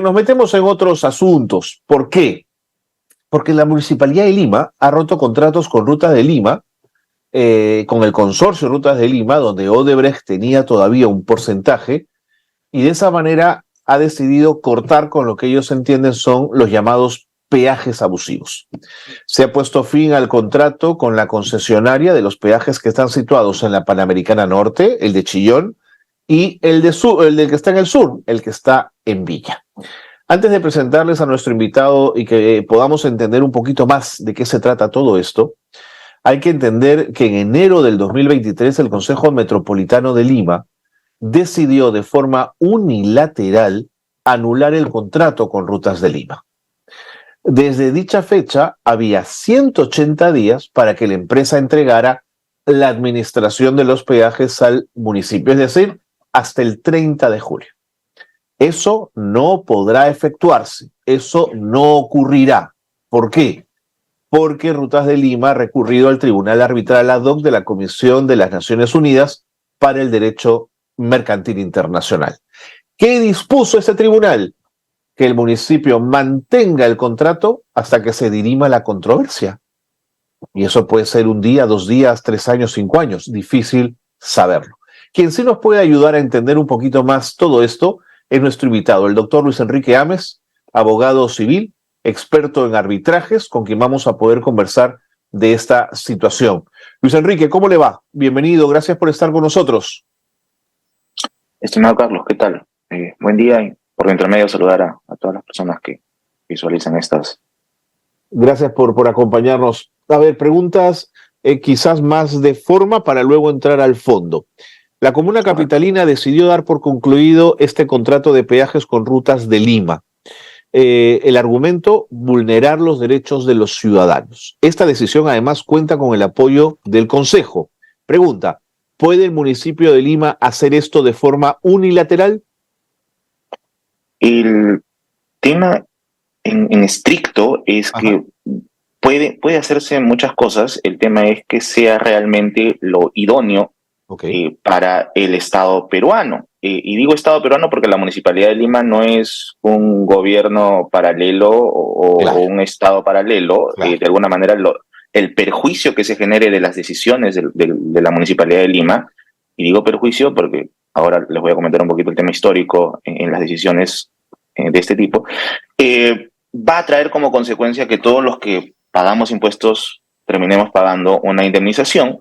nos metemos en otros asuntos. ¿Por qué? Porque la Municipalidad de Lima ha roto contratos con Rutas de Lima, con el consorcio Rutas de Lima, donde Odebrecht tenía todavía un porcentaje, y de esa manera ha decidido cortar con lo que ellos entienden son los llamados peajes abusivos. Se ha puesto fin al contrato con la concesionaria de los peajes que están situados en la Panamericana Norte, el de Chillón, y el del que está en el sur, el que está en Villa. Antes de presentarles a nuestro invitado y que podamos entender un poquito más de qué se trata todo esto, hay que entender que en enero del 2023 el Consejo Metropolitano de Lima decidió de forma unilateral anular el contrato con Rutas de Lima. Desde dicha fecha había 180 días para que la empresa entregara la administración de los peajes al municipio, es decir, hasta el 30 de julio. Eso no podrá efectuarse, eso no ocurrirá. ¿Por qué? Porque Rutas de Lima ha recurrido al Tribunal Arbitral ad hoc de la Comisión de las Naciones Unidas para el Derecho Mercantil Internacional. ¿Qué dispuso ese tribunal? Que el municipio mantenga el contrato hasta que se dirima la controversia. Y eso puede ser un día, 2 días, 3 años, 5 años. Difícil saberlo. Quien sí nos puede ayudar a entender un poquito más todo esto es nuestro invitado, el doctor Luis Enrique Ames, abogado civil, experto en arbitrajes, con quien vamos a poder conversar de esta situación. Luis Enrique, ¿cómo le va? Bienvenido, gracias por estar con nosotros. Estimado Carlos, ¿qué tal? Buen día y por intermedio saludar a todas las personas que visualizan estas. Gracias por acompañarnos. A ver, preguntas quizás más de forma para luego entrar al fondo. La comuna capitalina decidió dar por concluido este contrato de peajes con Rutas de Lima. El argumento, vulnerar los derechos de los ciudadanos. Esta decisión además cuenta con el apoyo del Consejo. Pregunta, ¿puede el municipio de Lima hacer esto de forma unilateral? El tema en estricto es que puede hacerse muchas cosas. El tema es que sea realmente lo idóneo para el Estado peruano. Y digo Estado peruano porque la Municipalidad de Lima no es un gobierno paralelo o un Estado paralelo. De alguna manera, el perjuicio que se genere de las decisiones de la Municipalidad de Lima, y digo perjuicio porque ahora les voy a comentar un poquito el tema histórico en las decisiones de este tipo, va a traer como consecuencia que todos los que pagamos impuestos terminemos pagando una indemnización,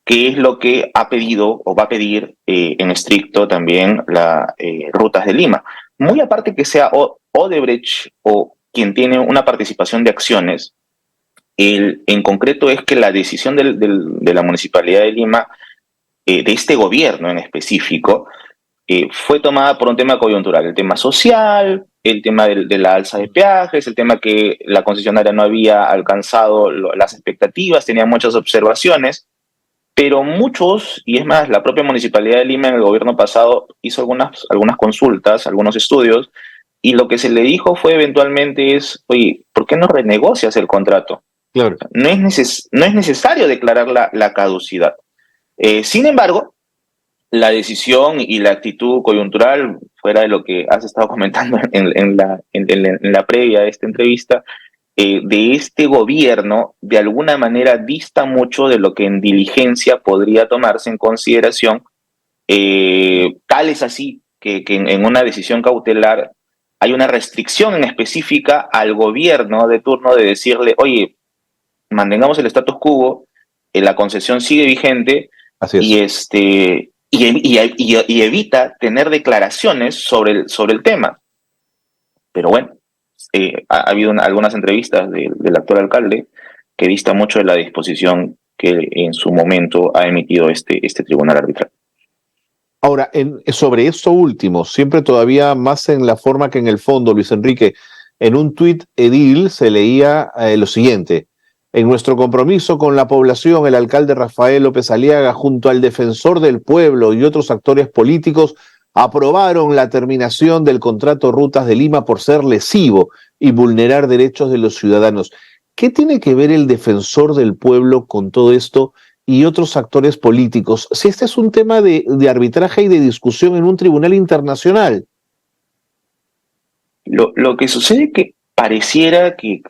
que es lo que ha pedido o va a pedir en estricto también la Rutas de Lima. Muy aparte que sea Odebrecht o quien tiene una participación de acciones, en concreto es que la decisión de la Municipalidad de Lima, de este gobierno en específico, fue tomada por un tema coyuntural, el tema social, el tema de la alza de peajes, el tema que la concesionaria no había alcanzado las expectativas, tenía muchas observaciones, pero muchos, y es más, la propia Municipalidad de Lima en el gobierno pasado hizo algunas consultas, algunos estudios, y lo que se le dijo fue eventualmente es, oye, ¿por qué no renegocias el contrato? Claro. No es necesario declarar la caducidad. Sin embargo, la decisión y la actitud coyuntural, fuera de lo que has estado comentando en la previa de esta entrevista, de este gobierno, de alguna manera dista mucho de lo que en diligencia podría tomarse en consideración. Tal es así que en una decisión cautelar hay una restricción en específica al gobierno de turno de decirle, oye, mantengamos el status quo, la concesión sigue vigente. Así es. Y evita tener declaraciones sobre el tema. Pero bueno, ha habido algunas entrevistas del actual alcalde que dista mucho de la disposición que en su momento ha emitido este tribunal arbitral. Ahora, sobre esto último, siempre todavía más en la forma que en el fondo, Luis Enrique, en un tuit edil se leía lo siguiente: en nuestro compromiso con la población, el alcalde Rafael López Aliaga, junto al defensor del pueblo y otros actores políticos, aprobaron la terminación del contrato Rutas de Lima por ser lesivo y vulnerar derechos de los ciudadanos. ¿Qué tiene que ver el defensor del pueblo con todo esto y otros actores políticos, si este es un tema de arbitraje y de discusión en un tribunal internacional? Lo que sucede es que pareciera que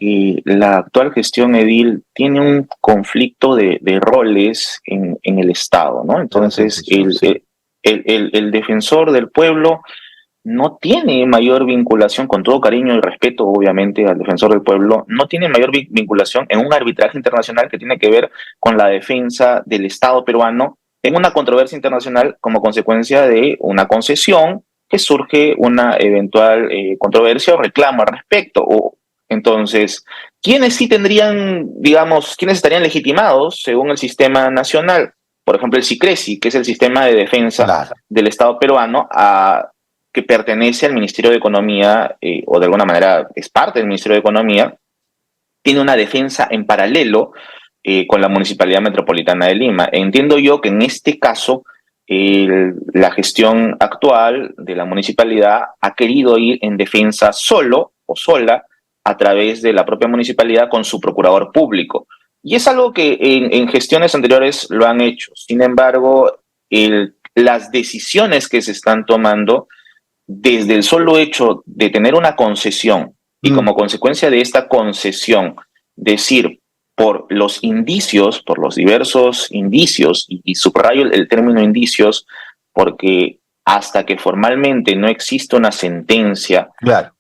la actual gestión edil tiene un conflicto de roles en el Estado, ¿no? Buena Entonces, sensación, sí. el defensor del pueblo no tiene mayor vinculación, con todo cariño y respeto, obviamente, al defensor del pueblo, no tiene mayor vinculación en un arbitraje internacional que tiene que ver con la defensa del Estado peruano en una controversia internacional como consecuencia de una concesión que surge una eventual controversia o reclamo al respecto. Entonces, ¿quiénes sí tendrían, digamos, quiénes estarían legitimados según el sistema nacional? Por ejemplo, el SICRESI, que es el sistema de defensa Claro. del Estado peruano, que pertenece al Ministerio de Economía, o de alguna manera es parte del Ministerio de Economía, tiene una defensa en paralelo con la Municipalidad Metropolitana de Lima. Entiendo yo que en este caso la gestión actual de la municipalidad ha querido ir en defensa solo o sola a través de la propia municipalidad con su procurador público. Y es algo que en gestiones anteriores lo han hecho. Sin embargo, las decisiones que se están tomando desde el solo hecho de tener una concesión y como consecuencia de esta concesión, decir por los indicios, por los diversos indicios, y subrayo el término indicios, porque hasta que formalmente no existe una sentencia Claro.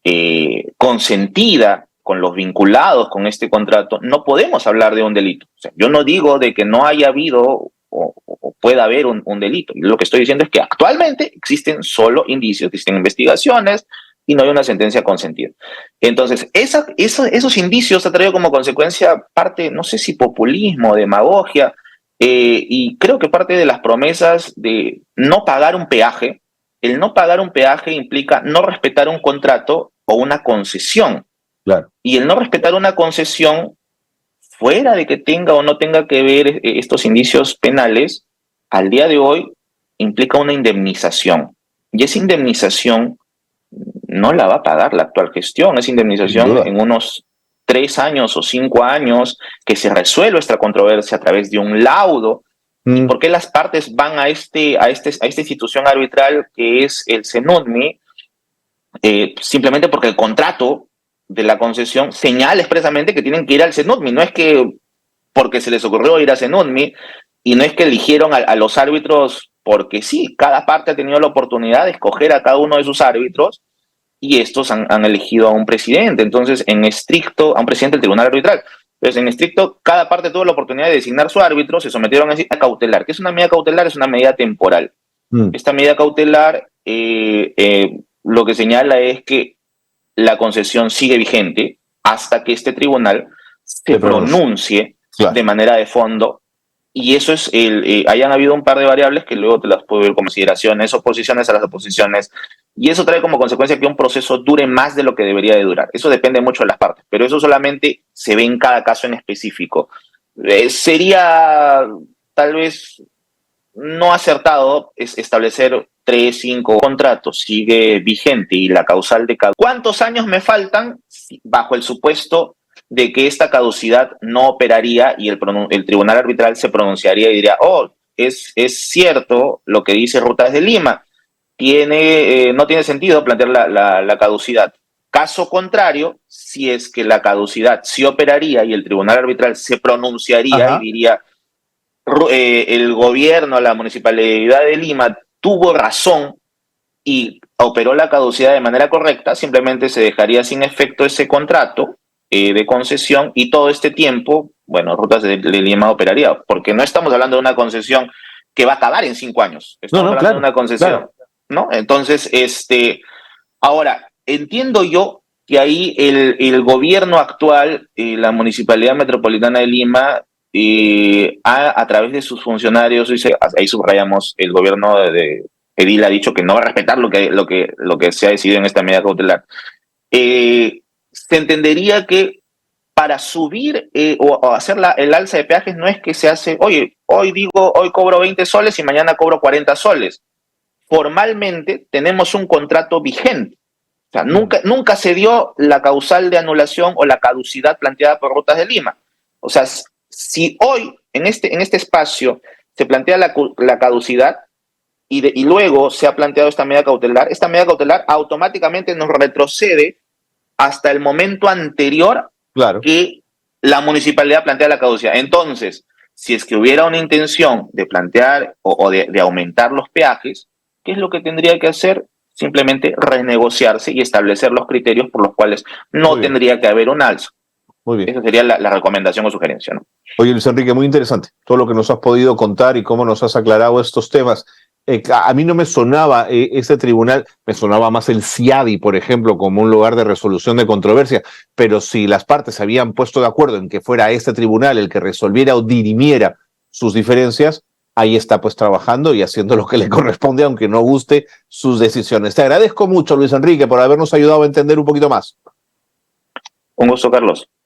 consentida con los vinculados con este contrato, no podemos hablar de un delito. O sea, yo no digo de que no haya habido o pueda haber un delito. Lo que estoy diciendo es que actualmente existen solo indicios, existen investigaciones y no hay una sentencia consentida. Entonces, esos indicios ha traído como consecuencia parte, no sé si populismo, demagogia, y creo que parte de las promesas de no pagar un peaje. El no pagar un peaje implica no respetar un contrato o una concesión. Claro. Y el no respetar una concesión, fuera de que tenga o no tenga que ver estos indicios penales, al día de hoy implica una indemnización. Y esa indemnización no la va a pagar la actual gestión. Esa Sin indemnización duda. en unos 3 años o 5 años, que se resuelva esta controversia a través de un laudo. ¿Y Mm, por qué las partes van a esta institución arbitral que es el CENUDMI? Simplemente porque el contrato de la concesión señala expresamente que tienen que ir al CENUDMI. No es que porque se les ocurrió ir a CENUDMI y no es que eligieron a los árbitros porque sí, cada parte ha tenido la oportunidad de escoger a cada uno de sus árbitros y estos han elegido a un presidente. Entonces, en estricto, a un presidente del tribunal arbitral. Entonces, en estricto, cada parte tuvo la oportunidad de designar su árbitro, se sometieron a medida cautelar. ¿Qué es una medida cautelar? Es una medida temporal. mm, Esta medida cautelar lo que señala es que la concesión sigue vigente hasta que este tribunal se Te pronuncio. pronuncie Claro. de manera de fondo. Y eso es hayan habido un par de variables que luego te las puedo ver como consideraciones, oposiciones a las oposiciones, y eso trae como consecuencia que un proceso dure más de lo que debería de durar. Eso depende mucho de las partes, pero eso solamente se ve en cada caso en específico. Sería tal vez no acertado es establecer 3, 5 contratos, sigue vigente y la causal de cada... ¿Cuántos años me faltan bajo el supuesto de que esta caducidad no operaría y el tribunal arbitral se pronunciaría y diría, oh, es cierto lo que dice Rutas de Lima, no tiene sentido plantear la caducidad. Caso contrario, si es que la caducidad sí operaría y el tribunal arbitral se pronunciaría y Ajá. diría, el gobierno, la municipalidad de Lima tuvo razón y operó la caducidad de manera correcta, simplemente se dejaría sin efecto ese contrato de concesión y todo este tiempo, bueno, Rutas de Lima operaría, porque no estamos hablando de una concesión que va a acabar en 5 años, No, estamos no, hablando de claro, una concesión, claro. ¿no? Entonces, ahora, entiendo yo que ahí el gobierno actual, la Municipalidad Metropolitana de Lima, a través de sus funcionarios, ahí subrayamos, el gobierno de Edil ha dicho que no va a respetar lo que se ha decidido en esta medida cautelar. Se entendería que para subir o hacer el alza de peajes no es que se hace, oye, hoy cobro 20 soles y mañana cobro 40 soles. Formalmente tenemos un contrato vigente. O sea, Mm, nunca se dio la causal de anulación o la caducidad planteada por Rutas de Lima. O sea, si hoy en este espacio se plantea la caducidad y luego se ha planteado esta medida cautelar automáticamente nos retrocede hasta el momento anterior claro, que la municipalidad plantea la caducidad. Entonces, si es que hubiera una intención de plantear o de aumentar los peajes, ¿qué es lo que tendría que hacer? Simplemente renegociarse y establecer los criterios por los cuales no muy bien, tendría que haber un alza. muy bien. Esa sería la recomendación o sugerencia, ¿no? Oye, Luis Enrique, muy interesante todo lo que nos has podido contar y cómo nos has aclarado estos temas. A mí no me sonaba ese tribunal, me sonaba más el CIADI, por ejemplo, como un lugar de resolución de controversia, pero si las partes se habían puesto de acuerdo en que fuera este tribunal el que resolviera o dirimiera sus diferencias, ahí está pues trabajando y haciendo lo que le corresponde, aunque no guste sus decisiones. Te agradezco mucho, Luis Enrique, por habernos ayudado a entender un poquito más. Un gusto, Carlos.